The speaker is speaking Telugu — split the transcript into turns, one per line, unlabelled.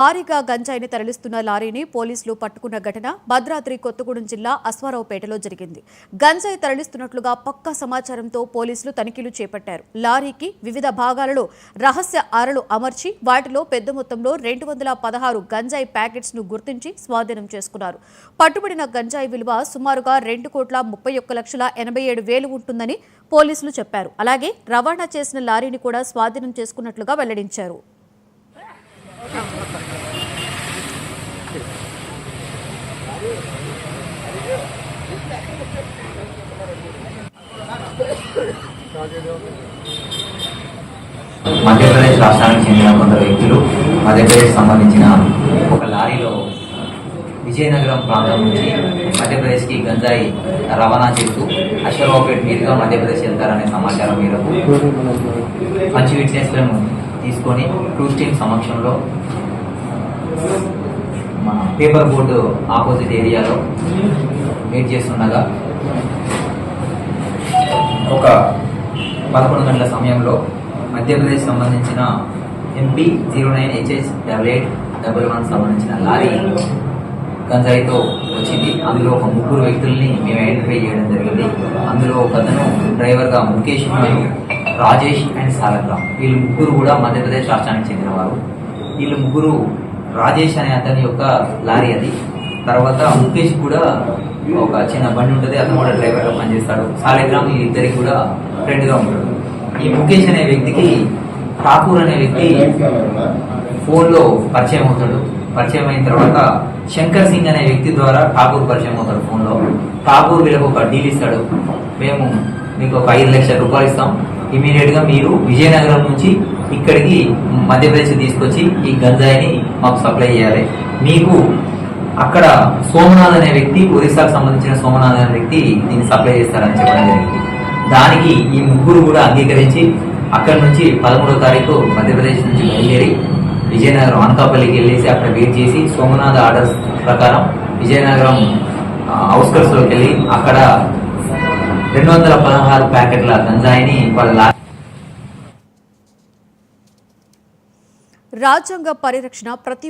భారీగా గంజాయిని తరలిస్తున్న లారీని పోలీసులు పట్టుకున్న ఘటన భద్రాద్రి కొత్తగూడెం జిల్లా అశ్వారావుపేటలో జరిగింది. గంజాయి తరలిస్తున్నట్లుగా పక్కా సమాచారంతో పోలీసులు తనిఖీలు చేపట్టారు. లారీకి వివిధ భాగాలలో రహస్య అరలు అమర్చి వాటిలో పెద్ద మొత్తంలో 216 గంజాయి ప్యాకెట్స్ ను గుర్తించి స్వాధీనం చేసుకున్నారు. పట్టుబడిన గంజాయి విలువ సుమారుగా 2,31,87,000 ఉంటుందని పోలీసులు చెప్పారు. అలాగే రవాణా చేసిన లారీని కూడా స్వాధీనం చేసుకున్నట్లుగా వెల్లడించారు.
మధ్యప్రదేశ్ రాష్ట్రానికి చెందిన కొందరు వ్యక్తులు మధ్యప్రదేశ్ సంబంధించిన ఒక లారీలో విజయనగరం ప్రాంతం నుంచి మధ్యప్రదేశ్కి గంజాయి రవాణా చేస్తూ అశ్వరావుపేట మీదుగా మధ్యప్రదేశ్ వెళ్తారనే సమాచారం మేరకు మంచి విట్నెస్లను తీసుకొని క్రూజ్ టీమ్ సమక్షంలో మన పేపర్ బోర్డు ఆపోజిట్ ఏరియాలో వెయిట్ చేస్తుండగా ఒక 11 గంటల సమయంలో మధ్యప్రదేశ్ సంబంధించిన MP 09HH8811 సంబంధించిన లారీ గంజాయితో వచ్చింది. అందులో ఒక 3 వ్యక్తుల్ని మేము ఐడెంటిఫై చేయడం జరిగింది. అందులో ఒకతను డ్రైవర్గా ముఖేష్ మరియు రాజేష్ అండ్ సాలగ్రామ్, వీళ్ళు 3 కూడా మధ్యప్రదేశ్ రాష్ట్రానికి చెందినవారు. వీళ్ళు 3 రాజేష్ అనే అతని యొక్క లారీ అది. తర్వాత ముఖేష్ కూడా ఒక చిన్న బండి ఉంటుంది, అతను కూడా డ్రైవర్గా పనిచేస్తాడు. సాలగ్రామ్ ఈ ఇద్దరికి కూడా ఫ్రెండ్గా ఉంటాడు. ఈ ముఖేష్ అనే వ్యక్తికి ఠాకూర్ అనే వ్యక్తి ఫోన్లో పరిచయం అవుతాడు. పరిచయం అయిన తర్వాత శంకర్ సింగ్ అనే వ్యక్తి ద్వారా ఠాకూర్ పరిచయం అవుతాడు ఫోన్లో. ఠాకూర్ వీళ్ళకి ఒక డీల్ ఇస్తాడు, మేము మీకు ఒక 5 లక్షల రూపాయలు ఇస్తాం, ఇమీడియట్గా మీరు విజయనగరం నుంచి ఇక్కడికి మధ్యప్రదేశ్ తీసుకొచ్చి ఈ గంజాయిని మాకు సప్లై చేయాలి. మీకు అక్కడ సోమనాథ్ అనే వ్యక్తి, ఒరిస్సాకు సంబంధించిన సోమనాథ్ అనే వ్యక్తి దీన్ని సప్లై చేస్తారని చెప్పడం జరిగింది. దానికి ఈ 3 కూడా అంగీకరించి అక్కడి నుంచి 13వ తారీఖు మధ్యప్రదేశ్ నుంచి బయలుదేరి విజయనగరం అనకాపల్లికి వెళ్ళేసి అక్కడ వెయిట్ చేసి సోమనాథ్ ఆర్డర్స్ ప్రకారం విజయనగరం అవుట్స్కట్స్లోకి వెళ్ళి అక్కడ 216 ప్యాకెట్ల గంజాయిని వాళ్ళ
రాజ్యాంగ పరిరక్షణ ప్రతి